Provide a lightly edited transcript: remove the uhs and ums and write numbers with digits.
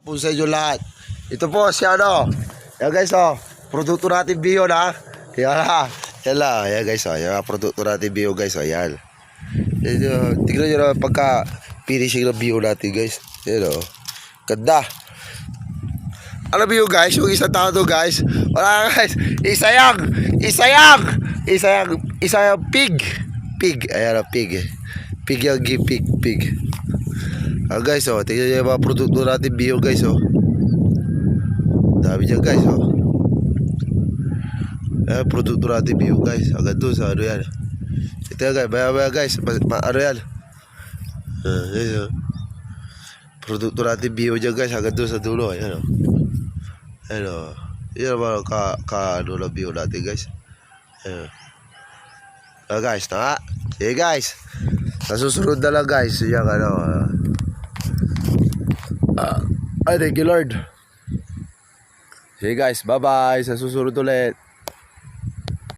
po sa inyo lahat. Ito po si ano. Yan guys produkto natin bio na. Yan na. Yan lang. Yan guys yan produkto natin bio guys yan. Tignan nyo na pagka finishing ng bio natin guys. Yan ganda. Alam mo guys, yung isang tao to guys. Wala guys. Isayang pig. Ayan pig. Pig yung pig. Guys tingnan nyo yung mga produkto natin bio guys dami dyan guys produkto natin bio guys agad doon sa ano yan ito yan guys maya guys ano yan produkto natin bio dyan guys agad doon sa dulo ayan yan naman ano na bio natin guys guys na sige guys nasusunod na lang guys yan ay thank you Lord. Okay guys, bye bye. Sa susunod ulit.